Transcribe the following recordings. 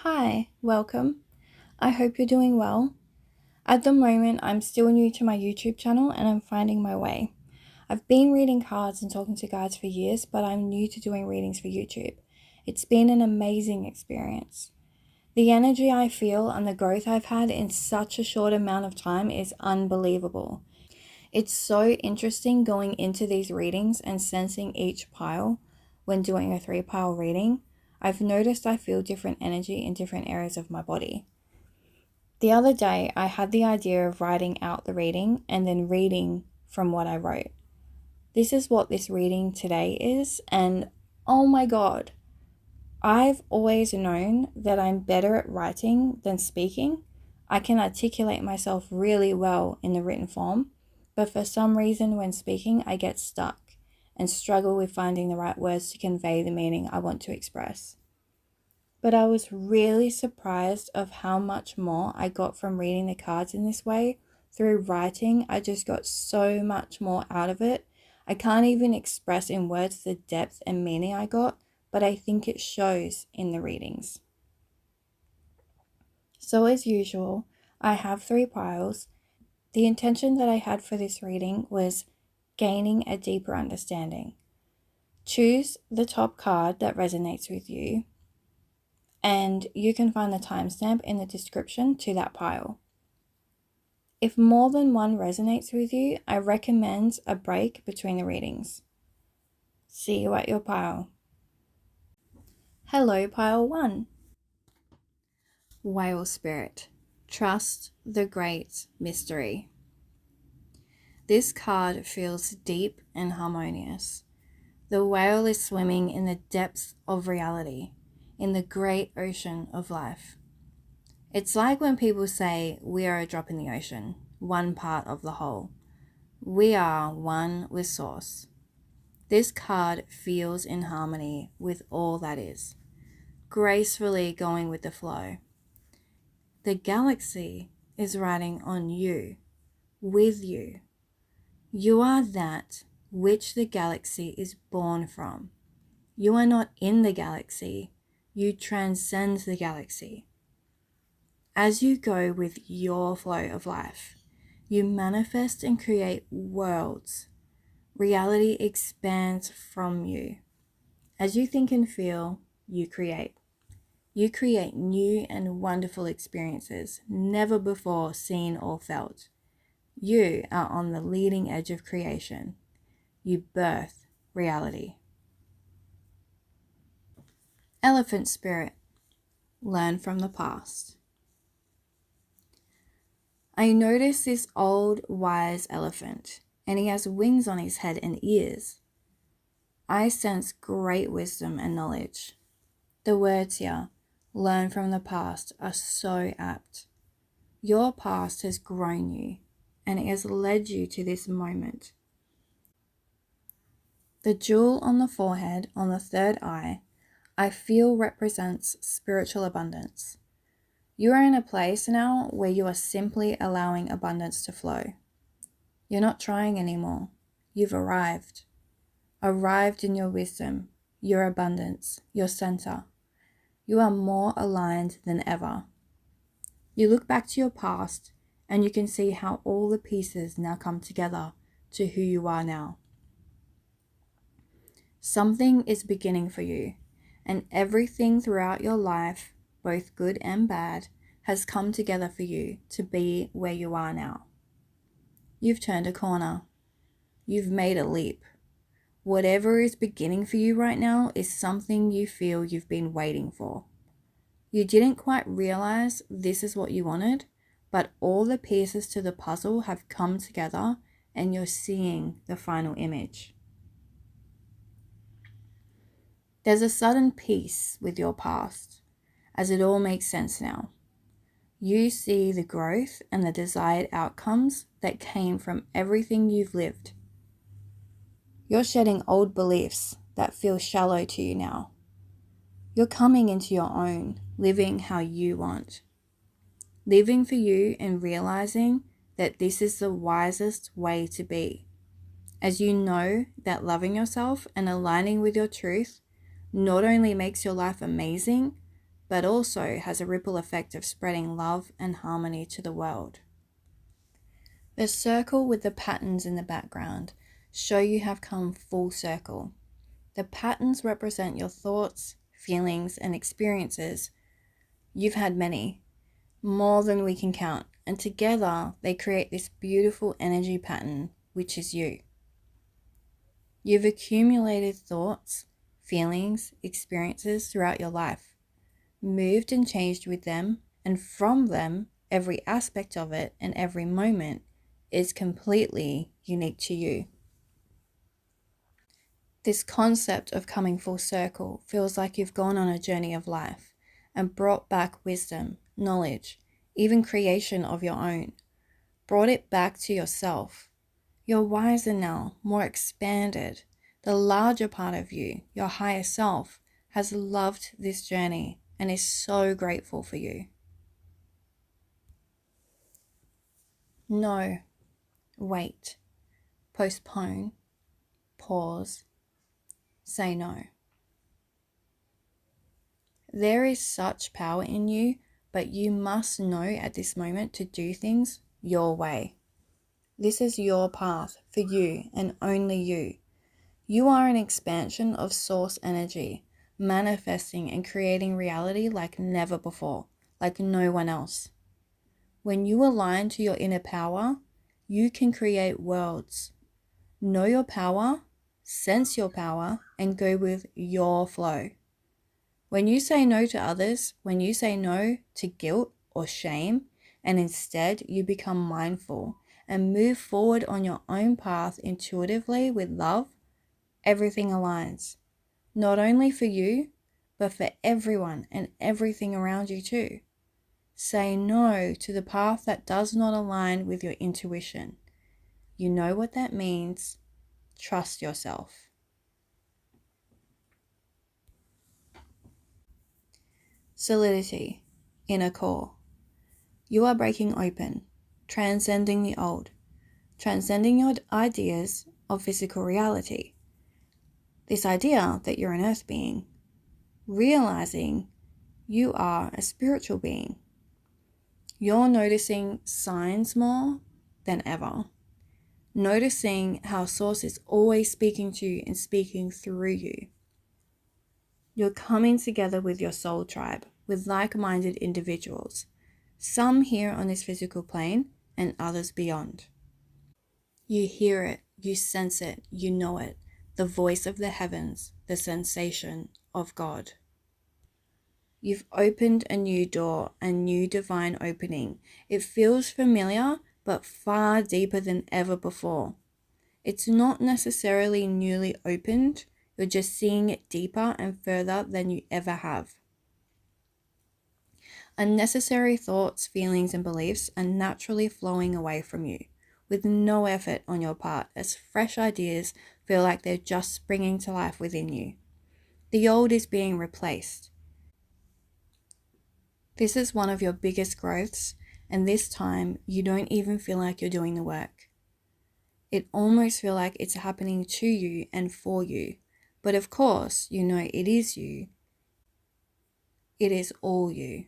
Hi, welcome. I hope you're doing well. At the moment, I'm still new to my YouTube channel and I'm finding my way. I've been reading cards and talking to guides for years, but I'm new to doing readings for YouTube. It's been an amazing experience. The energy I feel and the growth I've had in such a short amount of time is unbelievable. It's so interesting going into these readings and sensing each pile when doing a 3-pile reading. I've noticed I feel different energy in different areas of my body. The other day, I had the idea of writing out the reading and then reading from what I wrote. This is what this reading today is, and oh my god, I've always known that I'm better at writing than speaking. I can articulate myself really well in the written form, but for some reason when speaking, I get stuck and struggle with finding the right words to convey the meaning I want to express. But I was really surprised of how much more I got from reading the cards in this way. Through writing, I just got so much more out of it. I can't even express in words the depth and meaning I got, but I think it shows in the readings. So as usual, I have 3 piles. The intention that I had for this reading was gaining a deeper understanding. Choose the top card that resonates with you, and you can find the timestamp in the description to that pile. If more than one resonates with you, I recommend a break between the readings. See you at your pile. Hello, pile 1. Whale Spirit. Trust the great mystery. This card feels deep and harmonious. The whale is swimming in the depths of reality, in the great ocean of life. It's like when people say we are a drop in the ocean, one part of the whole. We are one with Source. This card feels in harmony with all that is, gracefully going with the flow. The galaxy is riding on you, with you. You are that which the galaxy is born from. You are not in the galaxy, you transcend the galaxy. As you go with your flow of life, you manifest and create worlds. Reality expands from you. As you think and feel, you create. You create new and wonderful experiences never before seen or felt. You are on the leading edge of creation. You birth reality. Elephant Spirit. Learn from the past. I notice this old, wise elephant, and he has wings on his head and ears. I sense great wisdom and knowledge. The words here, learn from the past, are so apt. Your past has grown you, and it has led you to this moment. The jewel on the forehead, on the third eye, I feel represents spiritual abundance. You are in a place now where you are simply allowing abundance to flow. You're not trying anymore. You've arrived. Arrived in your wisdom, your abundance, your center. You are more aligned than ever. You look back to your past and you can see how all the pieces now come together to who you are now. Something is beginning for you, and everything throughout your life, both good and bad, has come together for you to be where you are now. You've turned a corner. You've made a leap. Whatever is beginning for you right now is something you feel you've been waiting for. You didn't quite realize this is what you wanted, but all the pieces to the puzzle have come together and you're seeing the final image. There's a sudden peace with your past, as it all makes sense now. You see the growth and the desired outcomes that came from everything you've lived. You're shedding old beliefs that feel shallow to you now. You're coming into your own, living how you want. Living for you and realizing that this is the wisest way to be. As you know that loving yourself and aligning with your truth not only makes your life amazing, but also has a ripple effect of spreading love and harmony to the world. The circle with the patterns in the background show you have come full circle. The patterns represent your thoughts, feelings, and experiences. You've had many, more than we can count, and together they create this beautiful energy pattern, which is you. You've accumulated thoughts, feelings, experiences throughout your life, moved and changed with them, and from them, every aspect of it and every moment is completely unique to you. This concept of coming full circle feels like you've gone on a journey of life and brought back wisdom, knowledge, even creation of your own. Brought it back to yourself. You're wiser now, more expanded. The larger part of you, your higher self, has loved this journey and is so grateful for you. No, wait, postpone, pause, say no. There is such power in you, but you must know at this moment to do things your way. This is your path for you and only you. You are an expansion of source energy, manifesting and creating reality like never before, like no one else. When you align to your inner power, you can create worlds. Know your power, sense your power, and go with your flow. When you say no to others, when you say no to guilt or shame, and instead you become mindful and move forward on your own path intuitively with love, everything aligns. Not only for you, but for everyone and everything around you too. Say no to the path that does not align with your intuition. You know what that means. Trust yourself. Solidity, inner core. You are breaking open, transcending the old, transcending your ideas of physical reality. This idea that you're an earth being, realizing you are a spiritual being. You're noticing signs more than ever. Noticing how Source is always speaking to you and speaking through you. You're coming together with your soul tribe, with like-minded individuals, some here on this physical plane and others beyond. You hear it, you sense it, you know it, the voice of the heavens, the sensation of God. You've opened a new door, a new divine opening. It feels familiar, but far deeper than ever before. It's not necessarily newly opened, you're just seeing it deeper and further than you ever have. Unnecessary thoughts, feelings, and beliefs are naturally flowing away from you, with no effort on your part, as fresh ideas feel like they're just springing to life within you. The old is being replaced. This is one of your biggest growths, and this time you don't even feel like you're doing the work. It almost feels like it's happening to you and for you. But of course, you know it is you. It is all you.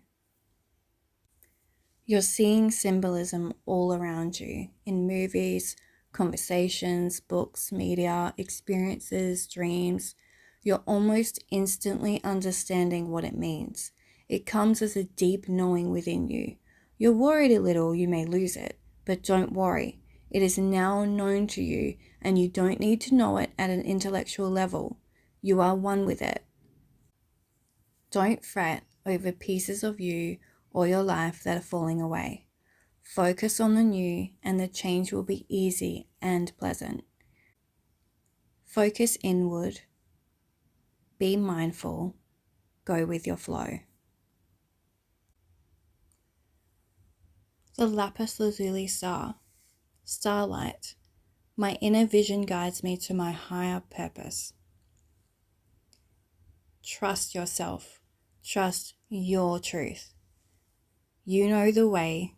You're seeing symbolism all around you in movies, conversations, books, media, experiences, dreams. You're almost instantly understanding what it means. It comes as a deep knowing within you. You're worried a little you may lose it, but don't worry. It is now known to you, and you don't need to know it at an intellectual level. You are one with it. Don't fret over pieces of you or your life that are falling away. Focus on the new, and the change will be easy and pleasant. Focus inward. Be mindful. Go with your flow. The lapis lazuli star. Starlight. My inner vision guides me to my higher purpose. Trust yourself. Trust your truth. You know the way.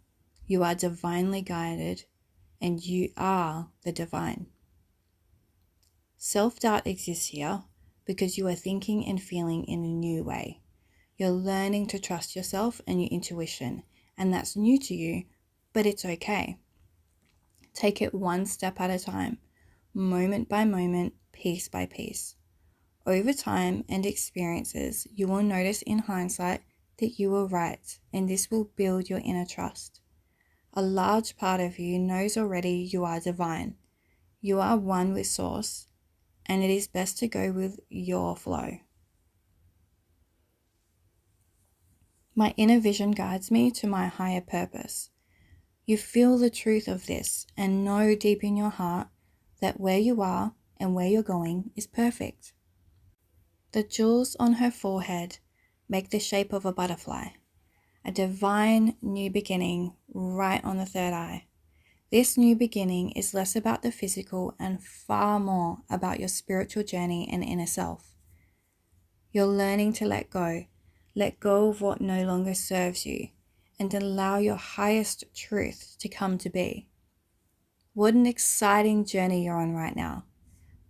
You are divinely guided, and you are the divine. Self-doubt exists here because you are thinking and feeling in a new way. You're learning to trust yourself and your intuition, and that's new to you, but it's okay. Take it one step at a time, moment by moment, piece by piece. Over time and experiences, you will notice in hindsight that you were right, and this will build your inner trust. A large part of you knows already you are divine. You are one with Source, and it is best to go with your flow. My inner vision guides me to my higher purpose. You feel the truth of this and know deep in your heart that where you are and where you're going is perfect. The jewels on her forehead make the shape of a butterfly, a divine new beginning right on the third eye. This new beginning is less about the physical and far more about your spiritual journey and inner self. You're learning to let go of what no longer serves you, and allow your highest truth to come to be. What an exciting journey you're on right now.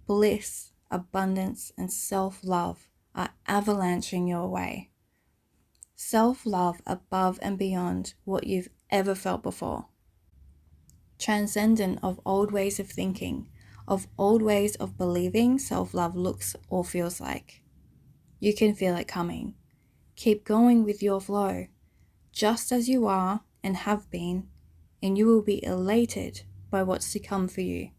Bliss, abundance, and self-love are avalanching your way. Self-love above and beyond what you've ever felt before. Transcendent of old ways of thinking, of old ways of believing self-love looks or feels like. You can feel it coming. Keep going with your flow, just as you are and have been, and you will be elated by what's to come for you.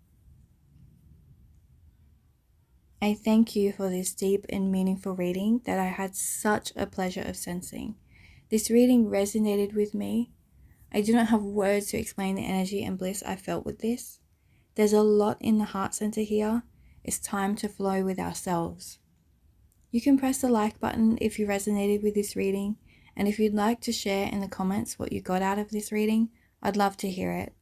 I thank you for this deep and meaningful reading that I had such a pleasure of sensing. This reading resonated with me. I do not have words to explain the energy and bliss I felt with this. There's a lot in the heart center here. It's time to flow with ourselves. You can press the like button if you resonated with this reading, and if you'd like to share in the comments what you got out of this reading, I'd love to hear it.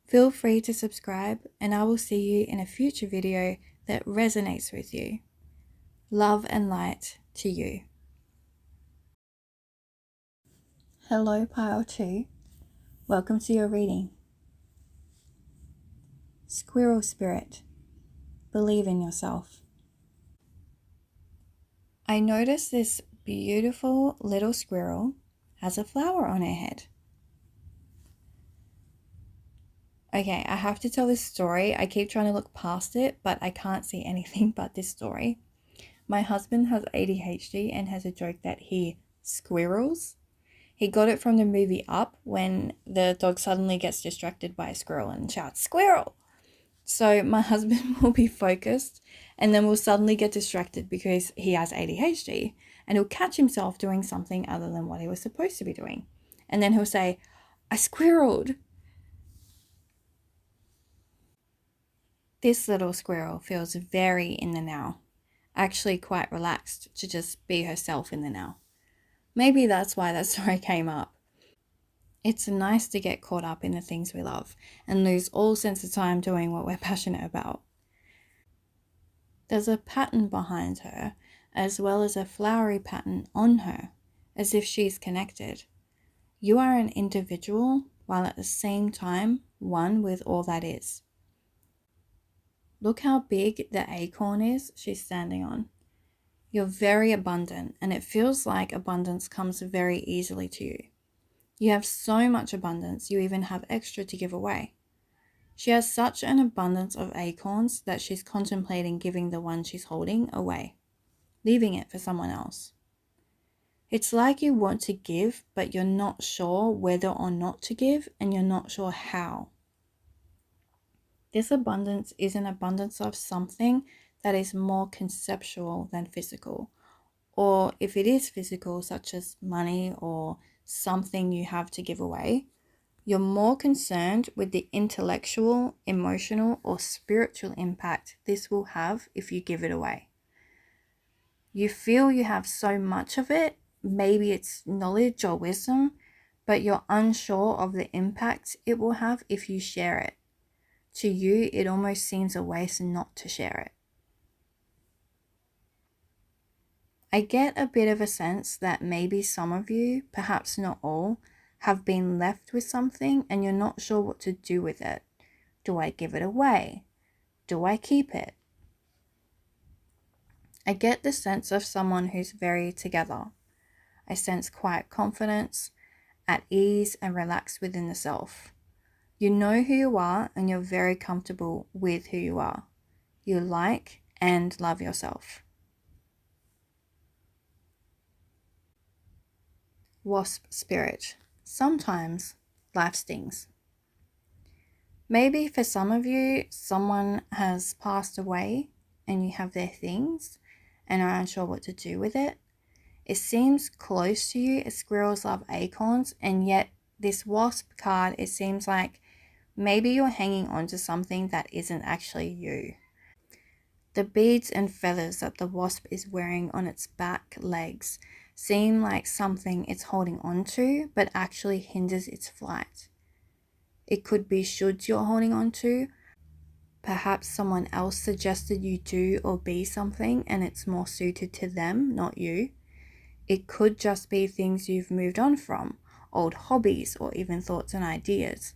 Feel free to subscribe, and I will see you in a future video that resonates with you. Love and light to you. Hello, Pile 2. Welcome to your reading. Squirrel Spirit. Believe in yourself. I noticed this beautiful little squirrel has a flower on her head. Okay, I have to tell this story. I keep trying to look past it, but I can't see anything but this story. My husband has ADHD and has a joke that he squirrels. He got it from the movie Up when the dog suddenly gets distracted by a squirrel and shouts, "Squirrel!" So my husband will be focused and then will suddenly get distracted because he has ADHD, and he'll catch himself doing something other than what he was supposed to be doing. And then he'll say, "I squirreled." This little squirrel feels very in the now, actually quite relaxed to just be herself in the now. Maybe that's why that story came up. It's nice to get caught up in the things we love and lose all sense of time doing what we're passionate about. There's a pattern behind her, as well as a flowery pattern on her, as if she's connected. You are an individual, while at the same time one with all that is. Look how big the acorn is she's standing on. You're very abundant, and it feels like abundance comes very easily to you. You have so much abundance, you even have extra to give away. She has such an abundance of acorns that she's contemplating giving the one she's holding away, leaving it for someone else. It's like you want to give, but you're not sure whether or not to give, and you're not sure how. This abundance is an abundance of something that is more conceptual than physical. Or if it is physical, such as money or something you have to give away, you're more concerned with the intellectual, emotional, or spiritual impact this will have if you give it away. You feel you have so much of it, maybe it's knowledge or wisdom, but you're unsure of the impact it will have if you share it. To you, it almost seems a waste not to share it. I get a bit of a sense that maybe some of you, perhaps not all, have been left with something and you're not sure what to do with it. Do I give it away? Do I keep it? I get the sense of someone who's very together. I sense quiet confidence, at ease and relaxed within the self. You know who you are and you're very comfortable with who you are. You like and love yourself. Wasp spirit. Sometimes life stings. Maybe for some of you, someone has passed away and you have their things and are unsure what to do with it. It seems close to you as squirrels love acorns, and yet this wasp card, it seems like maybe you're hanging on to something that isn't actually you. The beads and feathers that the wasp is wearing on its back legs seem like something it's holding on to, but actually hinders its flight. It could be shoulds you're holding on to. Perhaps someone else suggested you do or be something and it's more suited to them, not you. It could just be things you've moved on from, old hobbies or even thoughts and ideas.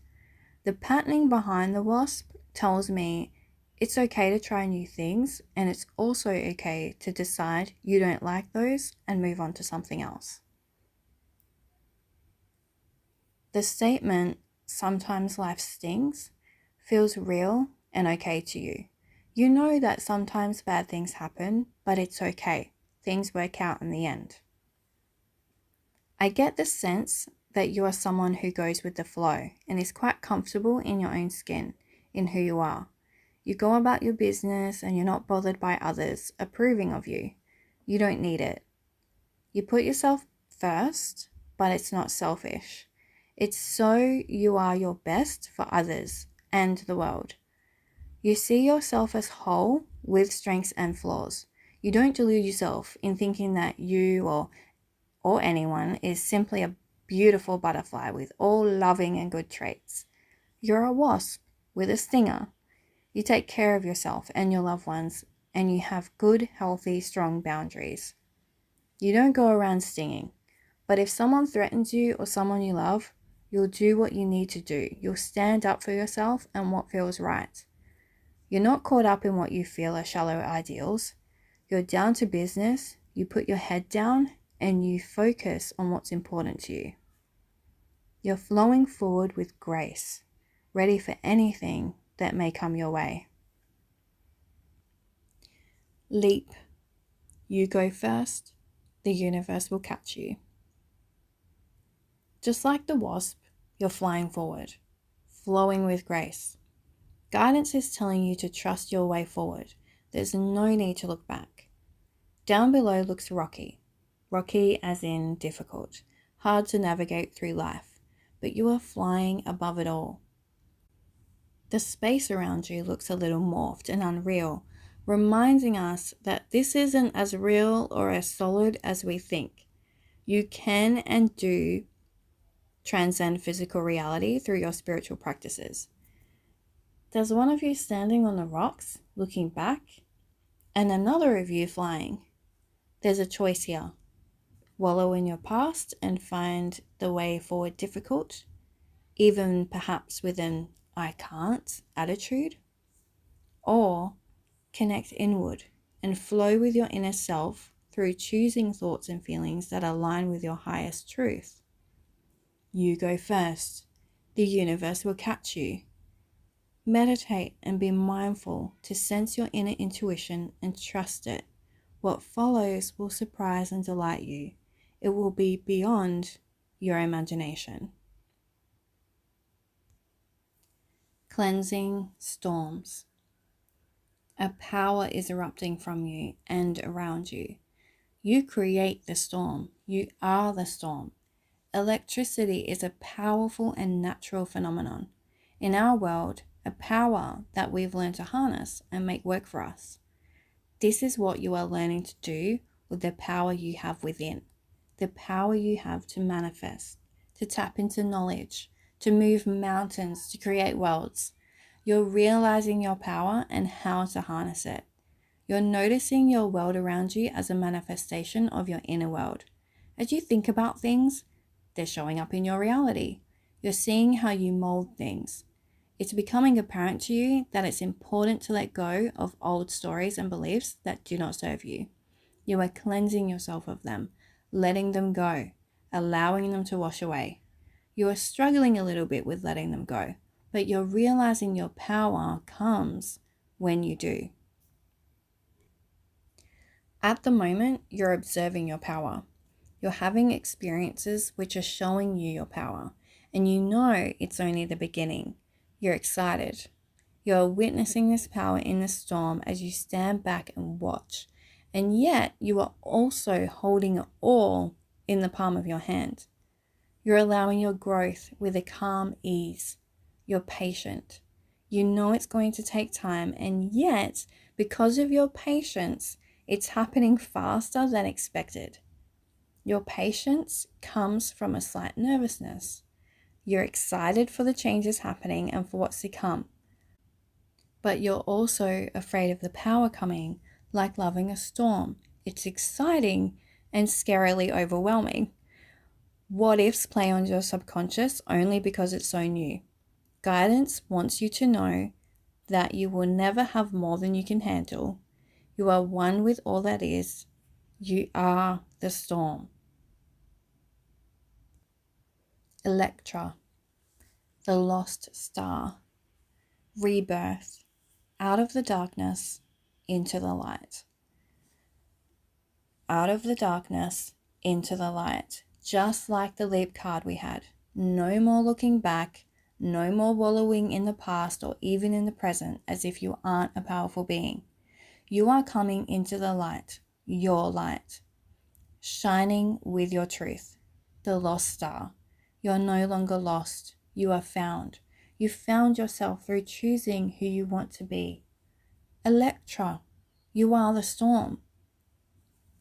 The patterning behind the wasp tells me it's okay to try new things, and it's also okay to decide you don't like those and move on to something else. The statement, sometimes life stings, feels real and okay to you. You know that sometimes bad things happen, but it's okay. Things work out in the end. I get the sense that you are someone who goes with the flow and is quite comfortable in your own skin, in who you are. You go about your business and you're not bothered by others approving of you. You don't need it. You put yourself first, but it's not selfish. It's so you are your best for others and the world. You see yourself as whole with strengths and flaws. You don't delude yourself in thinking that you or anyone is simply a beautiful butterfly with all loving and good traits. You're a wasp with a stinger. You take care of yourself and your loved ones, and you have good, healthy, strong boundaries. You don't go around stinging. But if someone threatens you or someone you love, you'll do what you need to do. You'll stand up for yourself and what feels right. You're not caught up in what you feel are shallow ideals. You're down to business, you put your head down, and you focus on what's important to you. You're flowing forward with grace, ready for anything that may come your way. Leap. You go first, the universe will catch you. Just like the wasp, you're flying forward, flowing with grace. Guidance is telling you to trust your way forward. There's no need to look back. Down below looks rocky. Rocky as in difficult, hard to navigate through life, but you are flying above it all. The space around you looks a little morphed and unreal, reminding us that this isn't as real or as solid as we think. You can and do transcend physical reality through your spiritual practices. There's one of you standing on the rocks, looking back, and another of you flying. There's a choice here. Wallow in your past and find the way forward difficult, even perhaps with an I can't attitude, or connect inward and flow with your inner self through choosing thoughts and feelings that align with your highest truth. You go first. The universe will catch you. Meditate and be mindful to sense your inner intuition and trust it. What follows will surprise and delight you. It will be beyond your imagination. Cleansing storms. A power is erupting from you and around you. You create the storm. You are the storm. Electricity is a powerful and natural phenomenon. In our world, a power that we've learned to harness and make work for us. This is what you are learning to do with the power you have within, the power you have to manifest, to tap into knowledge, to move mountains, to create worlds. You're realizing your power and how to harness it. You're noticing your world around you as a manifestation of your inner world. As you think about things, they're showing up in your reality. You're seeing how you mold things. It's becoming apparent to you that it's important to let go of old stories and beliefs that do not serve you. You are cleansing yourself of them, letting them go, allowing them to wash away. You are struggling a little bit with letting them go, but you're realizing your power comes when you do. At the moment, you're observing your power. You're having experiences which are showing you your power, and you know it's only the beginning. You're excited. You're witnessing this power in the storm as you stand back and watch, and yet you are also holding it all in the palm of your hand. You're allowing your growth with a calm ease. You're patient. You know it's going to take time, and yet, because of your patience, it's happening faster than expected. Your patience comes from a slight nervousness. You're excited for the changes happening and for what's to come. But you're also afraid of the power coming, like loving a storm. It's exciting and scarily overwhelming. What ifs play on your subconscious only because it's so new. Guidance wants you to know that you will never have more than you can handle. You are one with all that is. You are the storm. Electra, the lost star. Rebirth, out of the darkness, into the light. Out of the darkness, into the light. Just like the leap card we had. No more looking back, no more wallowing in the past or even in the present as if you aren't a powerful being. You are coming into the light, your light, shining with your truth, the lost star. You're no longer lost, you are found. You found yourself through choosing who you want to be. Electra, you are the storm.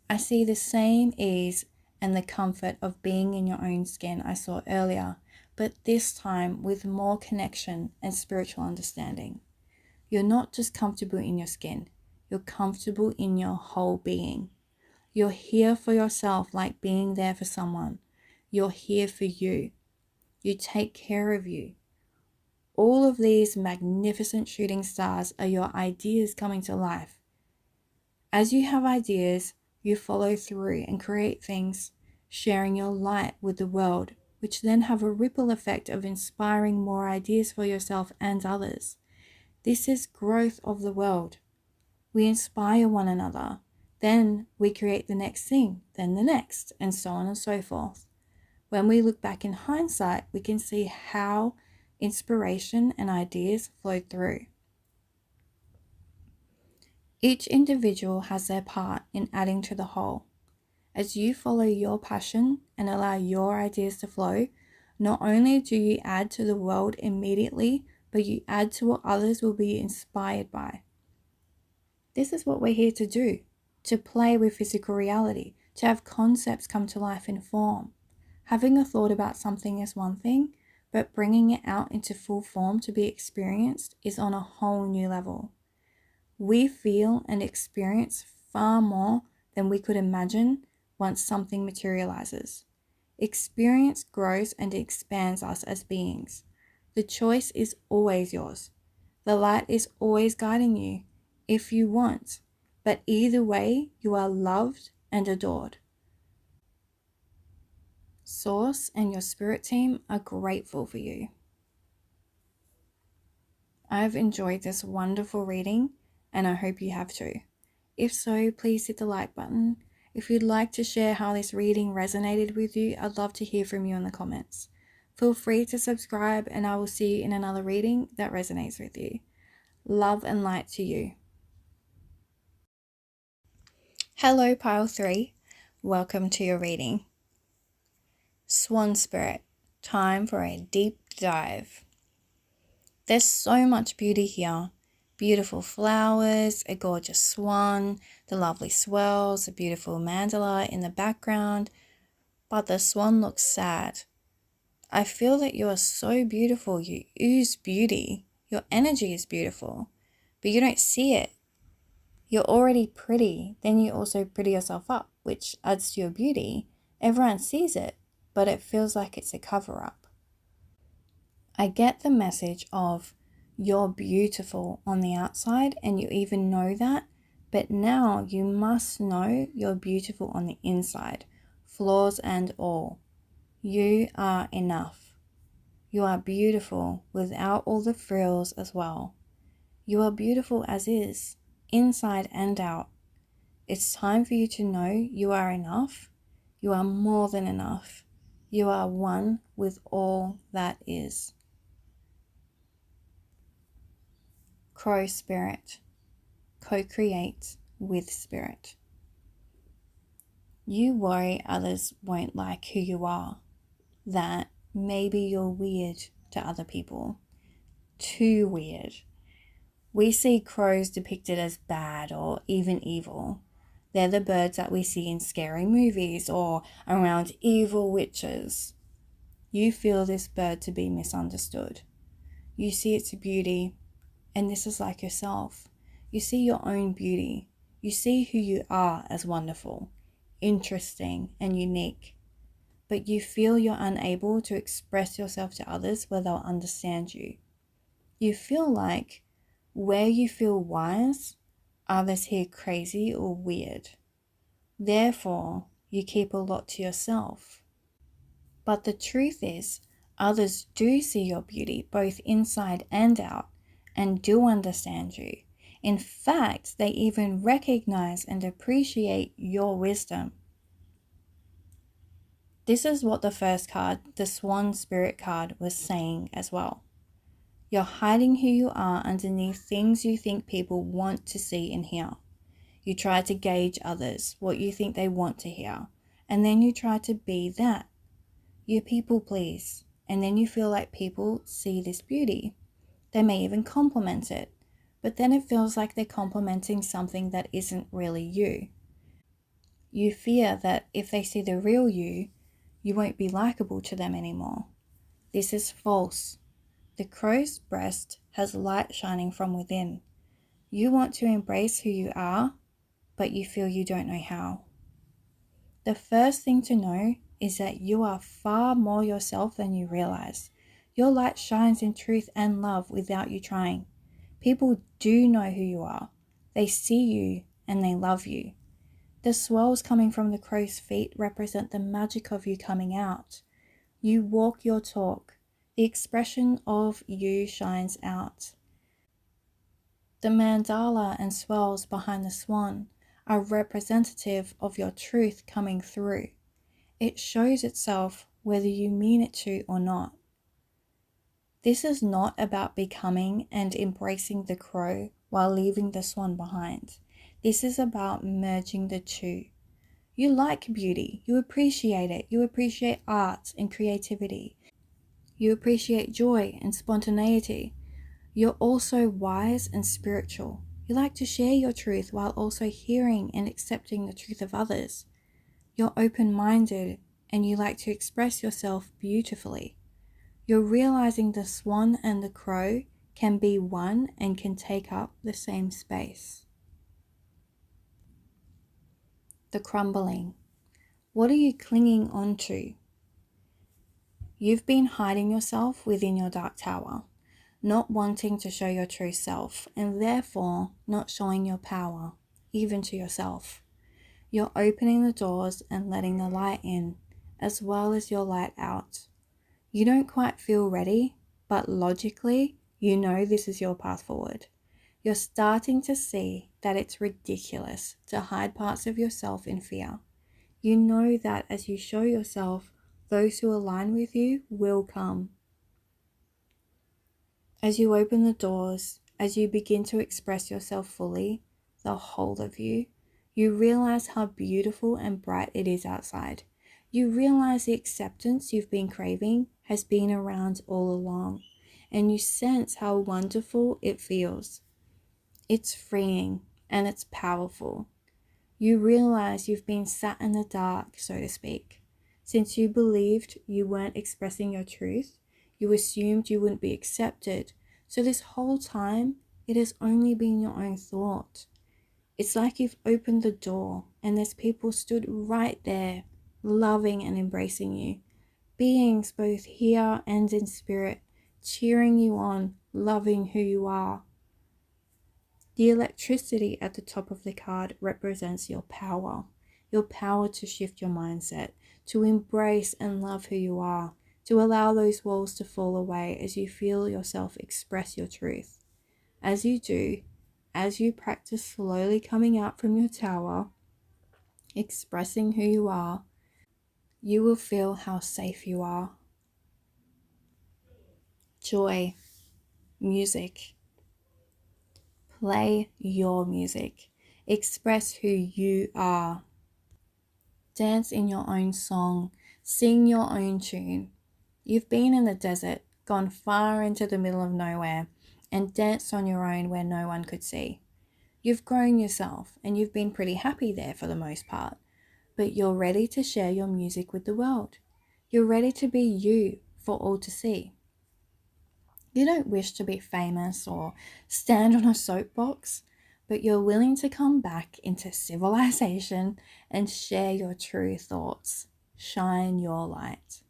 I see the same ease and the comfort of being in your own skin I saw earlier, but this time with more connection and spiritual understanding. You're not just comfortable in your skin, you're comfortable in your whole being. You're here for yourself, like being there for someone. You're here for you. You take care of you. All of these magnificent shooting stars are your ideas coming to life. As you have ideas, you follow through and create things, sharing your light with the world, which then have a ripple effect of inspiring more ideas for yourself and others. This is growth of the world. We inspire one another. Then we create the next thing, then the next, and so on and so forth. When we look back in hindsight, we can see how inspiration and ideas flowed through. Each individual has their part in adding to the whole. As you follow your passion and allow your ideas to flow, not only do you add to the world immediately, but you add to what others will be inspired by. This is what we're here to do, to play with physical reality, to have concepts come to life in form. Having a thought about something is one thing, but bringing it out into full form to be experienced is on a whole new level. We feel and experience far more than we could imagine once something materializes. Experience grows and expands us as beings. The choice is always yours. The light is always guiding you, if you want, but either way, you are loved and adored. Source and your spirit team are grateful for you. I've enjoyed this wonderful reading, and I hope you have too. If so, please hit the like button. If you'd like to share how this reading resonated with you, I'd love to hear from you in the comments. Feel free to subscribe, and I will see you in another reading that resonates with you. Love and light to you. Hello, Pile 3. Welcome to your reading. Swan Spirit, time for a deep dive. There's so much beauty here. Beautiful flowers, a gorgeous swan, the lovely swirls, a beautiful mandala in the background, but the swan looks sad. I feel that you are so beautiful, you ooze beauty, your energy is beautiful, but you don't see it. You're already pretty, then you also pretty yourself up, which adds to your beauty. Everyone sees it, but it feels like it's a cover-up. I get the message of you're beautiful on the outside and you even know that, but now you must know you're beautiful on the inside, flaws and all. You are enough. You are beautiful without all the frills as well. You are beautiful as is, inside and out. It's time for you to know you are enough. You are more than enough. You are one with all that is. Crow spirit. Co-create with spirit. You worry others won't like who you are, that maybe you're weird to other people. Too weird. We see crows depicted as bad or even evil. They're the birds that we see in scary movies or around evil witches. You feel this bird to be misunderstood. You see its beauty, and this is like yourself. You see your own beauty. You see who you are as wonderful, interesting, and unique. But you feel you're unable to express yourself to others where they'll understand you. You feel like where you feel wise, others hear crazy or weird. Therefore, you keep a lot to yourself. But the truth is, others do see your beauty both inside and out and do understand you. In fact, they even recognize and appreciate your wisdom. This is what the first card, the Swan Spirit card, was saying as well. You're hiding who you are underneath things you think people want to see and hear. You try to gauge others, what you think they want to hear, and then you try to be that. You people please, and then you feel like people see this beauty. They may even compliment it, but then it feels like they're complimenting something that isn't really you. You fear that if they see the real you, you won't be likable to them anymore. This is false. The crow's breast has light shining from within. You want to embrace who you are, but you feel you don't know how. The first thing to know is that you are far more yourself than you realize. Your light shines in truth and love without you trying. People do know who you are. They see you and they love you. The swirls coming from the crow's feet represent the magic of you coming out. You walk your talk. The expression of you shines out. The mandala and swirls behind the swan are representative of your truth coming through. It shows itself whether you mean it to or not. This is not about becoming and embracing the crow while leaving the swan behind. This is about merging the two. You like beauty, you appreciate it, you appreciate art and creativity. You appreciate joy and spontaneity. You're also wise and spiritual. You like to share your truth while also hearing and accepting the truth of others. You're open-minded and you like to express yourself beautifully. You're realizing the swan and the crow can be one and can take up the same space. The crumbling. What are you clinging on to? You've been hiding yourself within your dark tower, not wanting to show your true self, and therefore not showing your power, even to yourself. You're opening the doors and letting the light in, as well as your light out. You don't quite feel ready, but logically, you know this is your path forward. You're starting to see that it's ridiculous to hide parts of yourself in fear. You know that as you show yourself, those who align with you will come. As you open the doors, as you begin to express yourself fully, the whole of you, you realize how beautiful and bright it is outside. You realize the acceptance you've been craving has been around all along, and you sense how wonderful it feels. It's freeing and it's powerful. You realize you've been sat in the dark, so to speak. Since you believed you weren't expressing your truth, you assumed you wouldn't be accepted. So this whole time, it has only been your own thought. It's like you've opened the door and there's people stood right there, loving and embracing you. Beings both here and in spirit, cheering you on, loving who you are. The electricity at the top of the card represents your power to shift your mindset, to embrace and love who you are, to allow those walls to fall away as you feel yourself express your truth. As you do, as you practice slowly coming out from your tower, expressing who you are, you will feel how safe you are. Joy, music. Play your music. Express who you are. Dance in your own song. Sing your own tune. You've been in the desert, gone far into the middle of nowhere, and danced on your own where no one could see. You've grown yourself, and you've been pretty happy there for the most part, but you're ready to share your music with the world. You're ready to be you for all to see. You don't wish to be famous or stand on a soapbox, but you're willing to come back into civilization and share your true thoughts. Shine your light.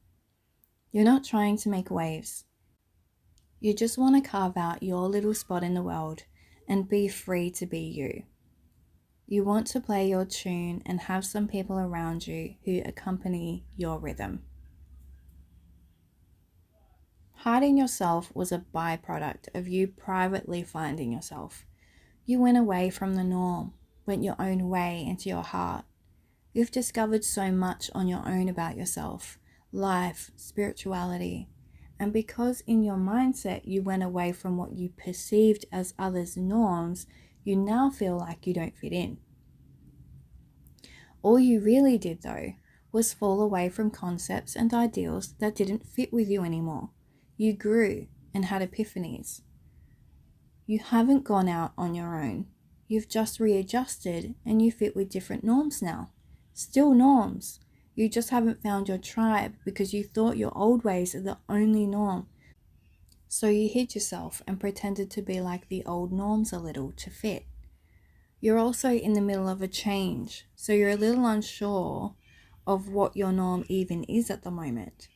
You're not trying to make waves. You just want to carve out your little spot in the world and be free to be you. You want to play your tune and have some people around you who accompany your rhythm. Hiding yourself was a byproduct of you privately finding yourself. You went away from the norm, went your own way into your heart. You've discovered so much on your own about yourself, life, spirituality, and because in your mindset you went away from what you perceived as others' norms, you now feel like you don't fit in. All you really did, though, was fall away from concepts and ideals that didn't fit with you anymore. You grew and had epiphanies. You haven't gone out on your own. You've just readjusted and you fit with different norms now. Still norms. You just haven't found your tribe because you thought your old ways are the only norm. So you hid yourself and pretended to be like the old norms a little to fit. You're also in the middle of a change, so you're a little unsure of what your norm even is at the moment.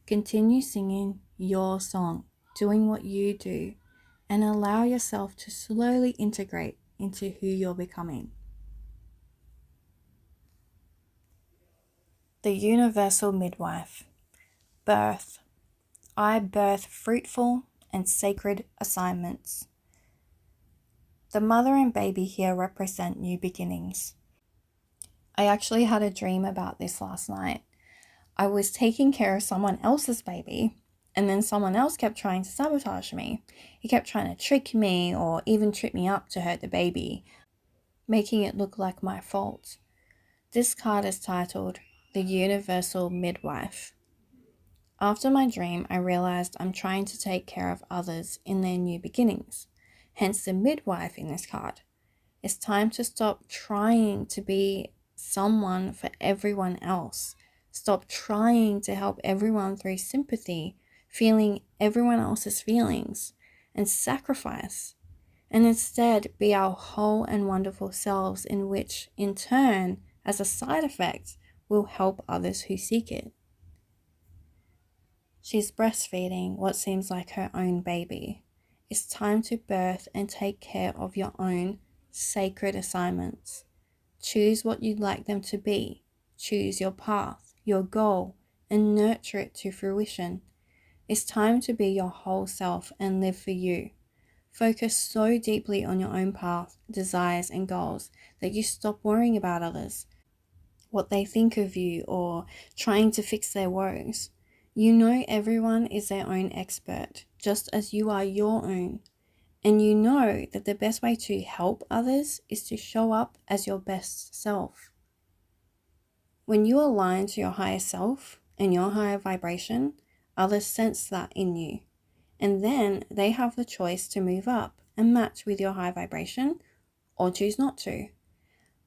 Continue singing your song, doing what you do, and allow yourself to slowly integrate into who you're becoming. The universal midwife. Birth. I birth fruitful and sacred assignments. The mother and baby here represent new beginnings. I actually had a dream about this last night. I was taking care of someone else's baby, and then someone else kept trying to sabotage me. He kept trying to trick me or even trip me up to hurt the baby, making it look like my fault. This card is titled The Universal Midwife. After my dream, I realized I'm trying to take care of others in their new beginnings, hence the midwife in this card. It's time to stop trying to be someone for everyone else. Stop trying to help everyone through sympathy, feeling everyone else's feelings, and sacrifice. And instead be our whole and wonderful selves, in which, in turn, as a side effect, will help others who seek it. She's breastfeeding what seems like her own baby. It's time to birth and take care of your own sacred assignments. Choose what you'd like them to be. Choose your path, your goal, and nurture it to fruition. It's time to be your whole self and live for you. Focus so deeply on your own path, desires, and goals that you stop worrying about others, what they think of you, or trying to fix their woes. You know everyone is their own expert, just as you are your own. And you know that the best way to help others is to show up as your best self. When you align to your higher self and your higher vibration, others sense that in you. And then they have the choice to move up and match with your high vibration or choose not to.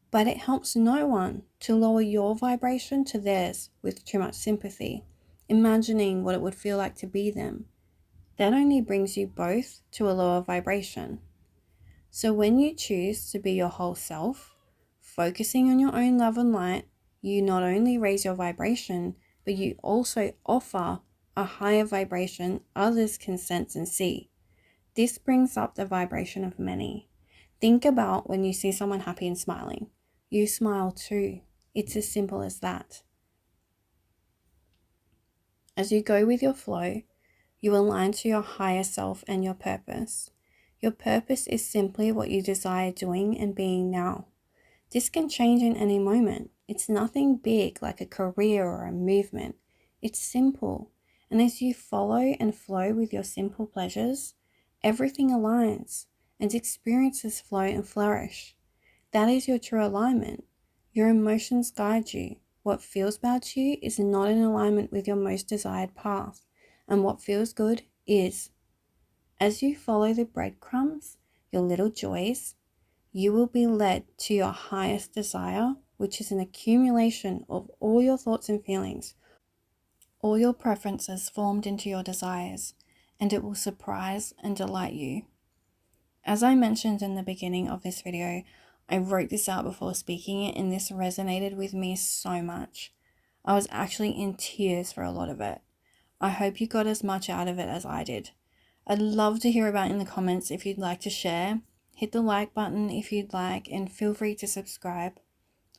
But it helps no one to lower your vibration to theirs with too much sympathy, imagining what it would feel like to be them. That only brings you both to a lower vibration. So when you choose to be your whole self, focusing on your own love and light, you not only raise your vibration, but you also offer a higher vibration others can sense and see. This brings up the vibration of many. Think about when you see someone happy and smiling. You smile too. It's as simple as that. As you go with your flow, you align to your higher self and your purpose. Your purpose is simply what you desire doing and being now. This can change in any moment. It's nothing big like a career or a movement. It's simple. And as you follow and flow with your simple pleasures, everything aligns and experiences flow and flourish. That is your true alignment. Your emotions guide you. What feels bad to you is not in alignment with your most desired path, and what feels good is. As you follow the breadcrumbs, your little joys, you will be led to your highest desire, which is an accumulation of all your thoughts and feelings, all your preferences formed into your desires, and it will surprise and delight you. As I mentioned in the beginning of this video, I wrote this out before speaking it, and this resonated with me so much. I was actually in tears for a lot of it. I hope you got as much out of it as I did. I'd love to hear about it in the comments if you'd like to share. Hit the like button if you'd like, and feel free to subscribe.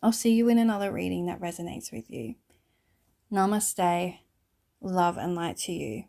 I'll see you in another reading that resonates with you. Namaste, love and light to you.